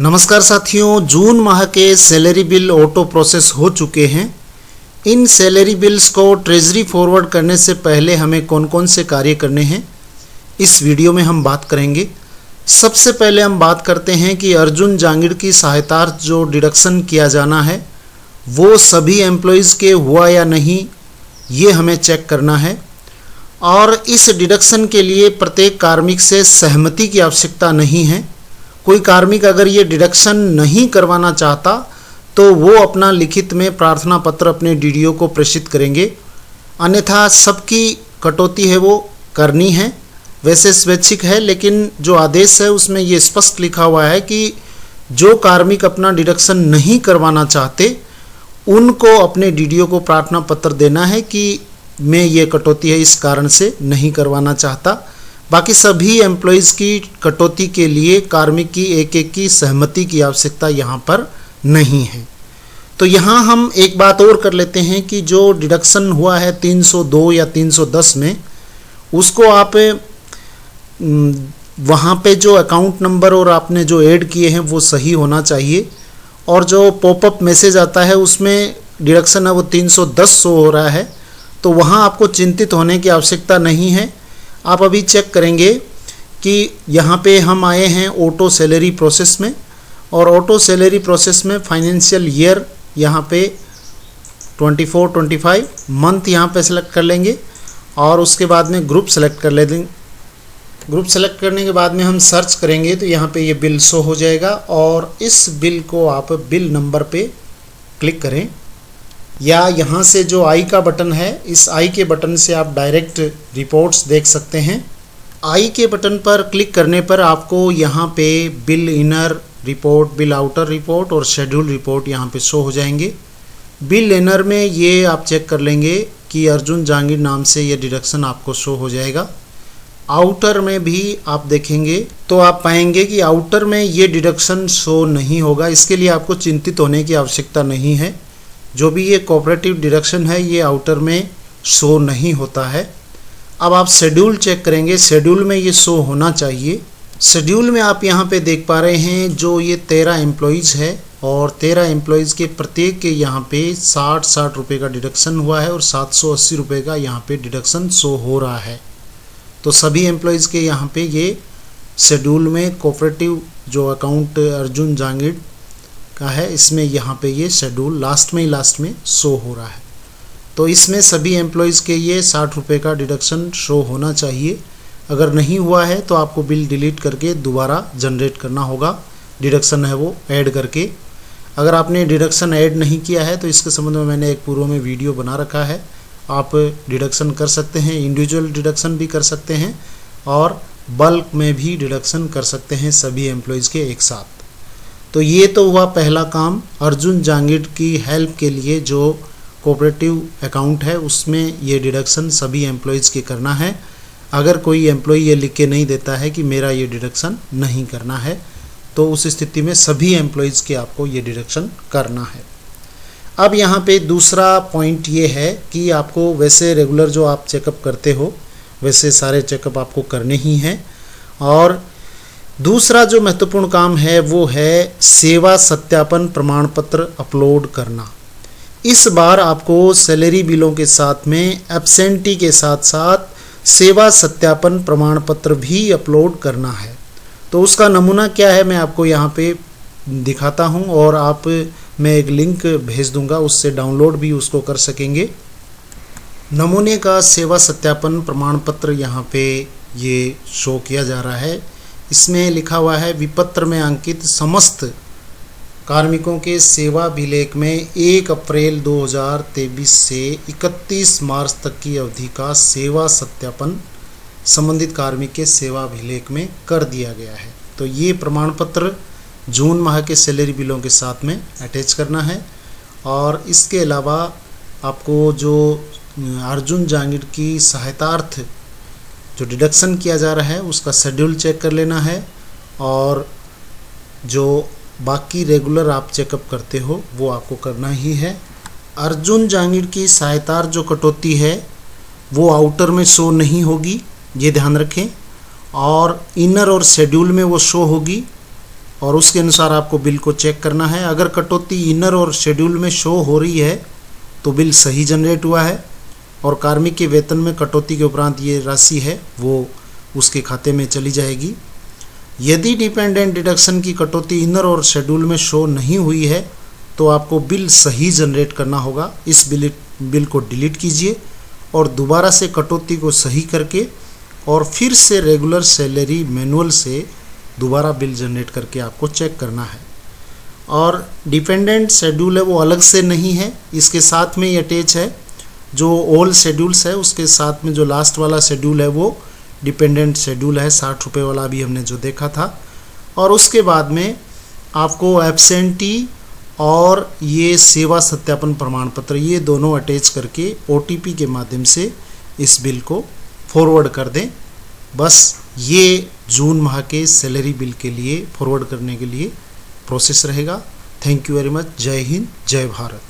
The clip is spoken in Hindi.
नमस्कार साथियों, जून माह के सैलरी बिल ऑटो प्रोसेस हो चुके हैं। इन सैलरी बिल्स को ट्रेजरी फॉरवर्ड करने से पहले हमें कौन कौन से कार्य करने हैं, इस वीडियो में हम बात करेंगे। सबसे पहले हम बात करते हैं कि अर्जुन जांगिड़ की सहायतार्थ जो डिडक्शन किया जाना है वो सभी एम्प्लॉयज़ के हुआ या नहीं, ये हमें चेक करना है। और इस डिडक्शन के लिए प्रत्येक कार्मिक से सहमति की आवश्यकता नहीं है। कोई कार्मिक अगर ये डिडक्शन नहीं करवाना चाहता तो वो अपना लिखित में प्रार्थना पत्र अपने डीडीओ को प्रेषित करेंगे, अन्यथा सबकी कटौती है वो करनी है। वैसे स्वैच्छिक है, लेकिन जो आदेश है उसमें ये स्पष्ट लिखा हुआ है कि जो कार्मिक अपना डिडक्शन नहीं करवाना चाहते उनको अपने डीडीओ को प्रार्थना पत्र देना है कि मैं ये कटौती है इस कारण से नहीं करवाना चाहता। बाकी सभी एम्प्लॉयज़ की कटौती के लिए कार्मिक की एक की सहमति की आवश्यकता यहाँ पर नहीं है। तो यहाँ हम एक बात और कर लेते हैं कि जो डिडक्शन हुआ है 302 या 310 में, उसको आप वहाँ पे जो अकाउंट नंबर और आपने जो ऐड किए हैं वो सही होना चाहिए। और जो पॉपअप मैसेज आता है उसमें डिडक्शन है वो 310 शो हो रहा है, तो वहाँ आपको चिंतित होने की आवश्यकता नहीं है। आप अभी चेक करेंगे कि यहाँ पे हम आए हैं ऑटो सैलरी प्रोसेस में, और ऑटो सैलरी प्रोसेस में फाइनेंशियल ईयर यहाँ पे 24-25 मंथ यहाँ पे सेलेक्ट कर लेंगे और उसके बाद में ग्रुप सेलेक्ट कर लेंगे। ग्रुप सेलेक्ट करने के बाद में हम सर्च करेंगे तो यहाँ पे ये बिल शो हो जाएगा और इस बिल को आप बिल नंबर पे क्लिक करें, या यहाँ से जो आई का बटन है, इस आई के बटन से आप डायरेक्ट रिपोर्ट्स देख सकते हैं। आई के बटन पर क्लिक करने पर आपको यहाँ पे bill inner report, bill outer report और शेड्यूल रिपोर्ट यहाँ पे शो हो जाएंगे। बिल इनर में ये आप चेक कर लेंगे कि अर्जुन जांगिड़ नाम से ये डिडक्शन आपको शो हो जाएगा। आउटर में भी आप देखेंगे तो आप पाएंगे कि आउटर में ये डिडक्शन शो नहीं होगा। इसके लिए आपको चिंतित होने की आवश्यकता नहीं है। जो भी ये कोऑपरेटिव डिडक्शन है ये आउटर में शो नहीं होता है। अब आप शेड्यूल चेक करेंगे, शेड्यूल में ये शो होना चाहिए। शेड्यूल में आप यहाँ पे देख पा रहे हैं जो ये 13 एम्प्लॉयज़ है और 13 एम्प्लॉयज़ के प्रत्येक के यहाँ पे 60 रुपये का डिडक्शन हुआ है और 780 रुपये का यहाँ पे डिडक्शन शो हो रहा है। तो सभी एम्प्लॉयज़ के यहाँ पे ये शेड्यूल में कोऑपरेटिव जो अकाउंट अर्जुन जांगिड़ का है, इसमें यहाँ पे ये शेड्यूल लास्ट में शो हो रहा है। तो इसमें सभी एम्प्लॉयज़ के ये 60 रुपये का डिडक्शन शो होना चाहिए। अगर नहीं हुआ है तो आपको बिल डिलीट करके दोबारा जनरेट करना होगा, डिडक्शन है वो ऐड करके। अगर आपने डिडक्शन ऐड नहीं किया है तो इसके संबंध में मैंने एक पूर्व में वीडियो बना रखा है, आप डिडक्शन कर सकते हैं। इंडिविजुअल डिडक्शन भी कर सकते हैं और बल्क में भी डिडक्शन कर सकते हैं सभी एम्प्लॉयज़ के एक साथ। तो ये तो हुआ पहला काम, अर्जुन जांगिड़ की हेल्प के लिए जो कोऑपरेटिव अकाउंट है उसमें ये डिडक्शन सभी एम्प्लॉयज़ के करना है। अगर कोई एम्प्लॉय ये लिख के नहीं देता है कि मेरा ये डिडक्शन नहीं करना है, तो उस स्थिति में सभी एम्प्लॉयज़ के आपको ये डिडक्शन करना है। अब यहाँ पे दूसरा पॉइंट ये है कि आपको वैसे रेगुलर जो आप चेकअप करते हो वैसे सारे चेकअप आपको करने ही हैं। और दूसरा जो महत्वपूर्ण काम है वो है सेवा सत्यापन प्रमाण पत्र अपलोड करना। इस बार आपको सैलरी बिलों के साथ में एब्सेंटी के साथ साथ सेवा सत्यापन प्रमाण पत्र भी अपलोड करना है। तो उसका नमूना क्या है मैं आपको यहाँ पे दिखाता हूँ और आप मैं एक लिंक भेज दूँगा, उससे डाउनलोड भी उसको कर सकेंगे। नमूने का सेवा सत्यापन प्रमाण पत्र यहाँ पे ये शो किया जा रहा है। इसमें लिखा हुआ है विपत्र में अंकित समस्त कार्मिकों के सेवा अभिलेख में 1 अप्रैल 2023 से 31 मार्च तक की अवधि का सेवा सत्यापन संबंधित कार्मिक के सेवा अभिलेख में कर दिया गया है। तो ये प्रमाण पत्र जून माह के सैलरी बिलों के साथ में अटैच करना है। और इसके अलावा आपको जो अर्जुन जांगिड़ की सहायतार्थ जो डिडक्शन किया जा रहा है उसका शेड्यूल चेक कर लेना है, और जो बाकी रेगुलर आप चेकअप करते हो वो आपको करना ही है। अर्जुन जांगिड़ की सहायतार्थ जो कटौती है वो आउटर में शो नहीं होगी, ये ध्यान रखें, और इनर और शेड्यूल में वो शो होगी। और उसके अनुसार आपको बिल को चेक करना है। अगर कटौती इनर और शेड्यूल में शो हो रही है तो बिल सही जनरेट हुआ है और कार्मिक के वेतन में कटौती के उपरांत ये राशि है वो उसके खाते में चली जाएगी। यदि डिपेंडेंट डिडक्शन की कटौती इनर और शेड्यूल में शो नहीं हुई है तो आपको बिल सही जनरेट करना होगा। इस बिल को डिलीट कीजिए और दोबारा से कटौती को सही करके और फिर से रेगुलर सैलरी मैनुअल से दोबारा बिल जनरेट करके आपको चेक करना है। और डिपेंडेंट शेड्यूल है वो अलग से नहीं है, इसके साथ में ही अटैच है। जो ऑल शेड्यूल्स है उसके साथ में जो लास्ट वाला शेड्यूल है वो डिपेंडेंट शेड्यूल है, 60 रुपये वाला भी हमने जो देखा था। और उसके बाद में आपको एब्सेंटी और ये सेवा सत्यापन प्रमाण पत्र ये दोनों अटैच करके OTP के माध्यम से इस बिल को फॉरवर्ड कर दें। बस ये जून माह के सैलरी बिल के लिए फॉरवर्ड करने के लिए प्रोसेस रहेगा। Thank you very much. जय हिंद, जय भारत।